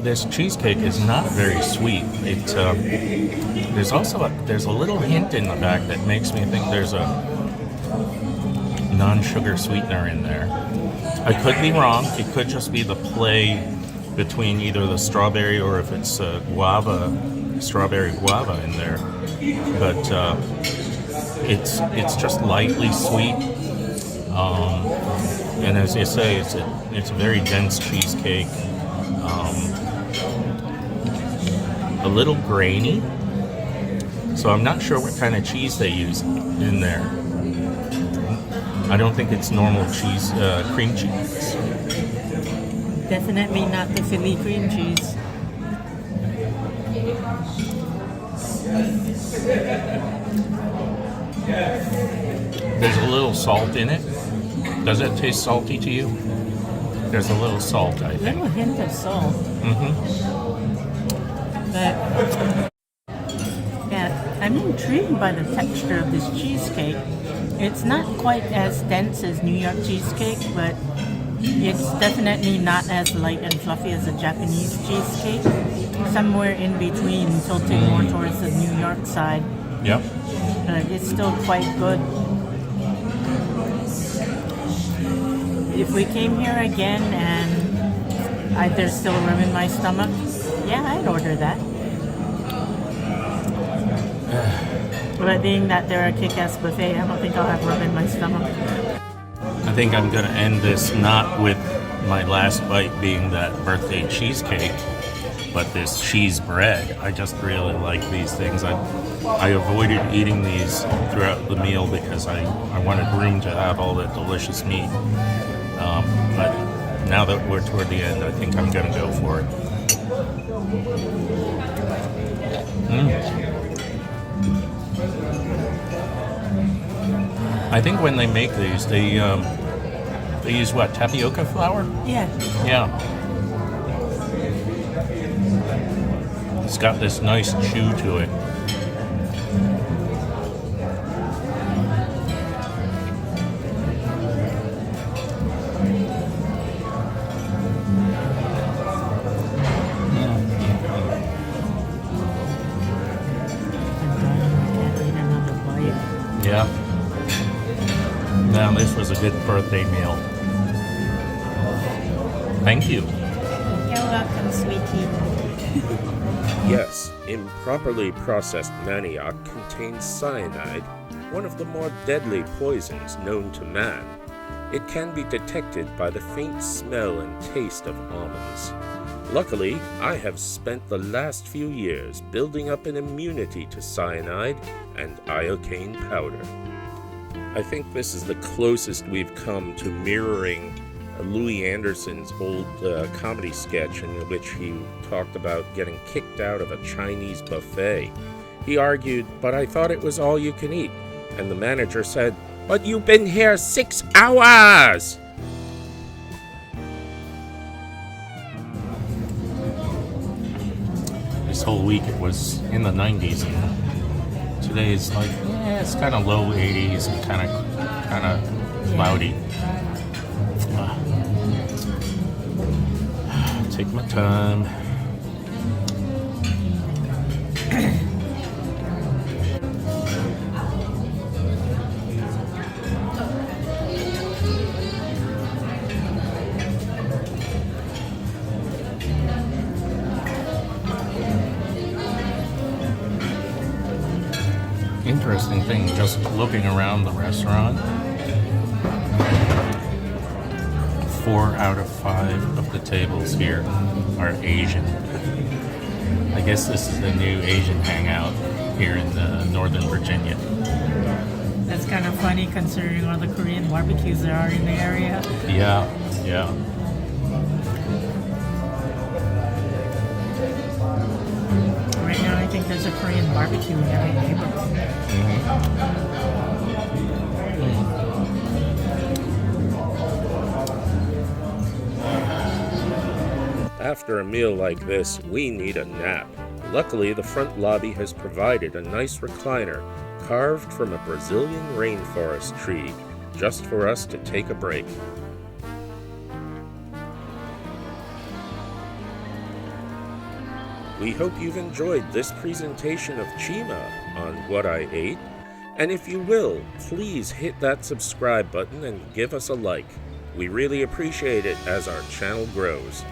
this cheesecake is not very sweet. It there's also there's a little hint in the back that makes me think there's a non-sugar sweetener in there. I could be wrong. It could just be the play between either the strawberry or if it's strawberry guava in there. But it's just lightly sweet. And as you say, it's a very dense cheesecake. A little grainy. So I'm not sure what kind of cheese they use in there. I don't think it's normal cheese, cream cheese. Definitely not the Philly cream cheese. There's a little salt in it. Does it taste salty to you? There's a little salt, I A think. little hint of salt. But yeah, I'm intrigued by the texture of this cheesecake. It's not quite as dense as New York cheesecake, but it's definitely not as light and fluffy as a Japanese cheesecake. Somewhere in between, tilting more towards the New York side. Yep. But it's still quite good. If we came here again and there's still room in my stomach, yeah, I'd order that. But being that they're a kick-ass buffet, I don't think I'll have room in my stomach. I think I'm going to end this not with my last bite being that birthday cheesecake, but this cheese bread. I just really like these things. I avoided eating these throughout the meal because I wanted room to have all that delicious meat. But now that we're toward the end, I think I'm going to go for it. I think when they make these, they use what, tapioca flour? Yeah. Yeah. It's got this nice chew to it. Yeah. Now this was a good birthday meal. Thank you. You're welcome, sweetie. Yes, improperly processed manioc contains cyanide, one of the more deadly poisons known to man. It can be detected by the faint smell and taste of almonds. Luckily, I have spent the last few years building up an immunity to cyanide and iocane powder. I think this is the closest we've come to mirroring Louis Anderson's old comedy sketch in which he talked about getting kicked out of a Chinese buffet. He argued, "But I thought it was all you can eat." And the manager said, "But you've been here 6 hours!" This whole week it was in the 90s, and today is like, yeah, it's kind of low 80s and kind of cloudy. Take my time. Interesting thing, just looking around the restaurant, 4 out of 5 of the tables here are Asian. I guess this is the new Asian hangout here in Northern Virginia. That's kind of funny considering all the Korean barbecues there are in the area. Yeah, yeah. Right now, I think there's a Korean barbecue in every neighborhood. After a meal like this, we need a nap. Luckily, the front lobby has provided a nice recliner carved from a Brazilian rainforest tree, just for us to take a break. We hope you've enjoyed this presentation of Chima on What I Ate, and if you will, please hit that subscribe button and give us a like. We really appreciate it as our channel grows.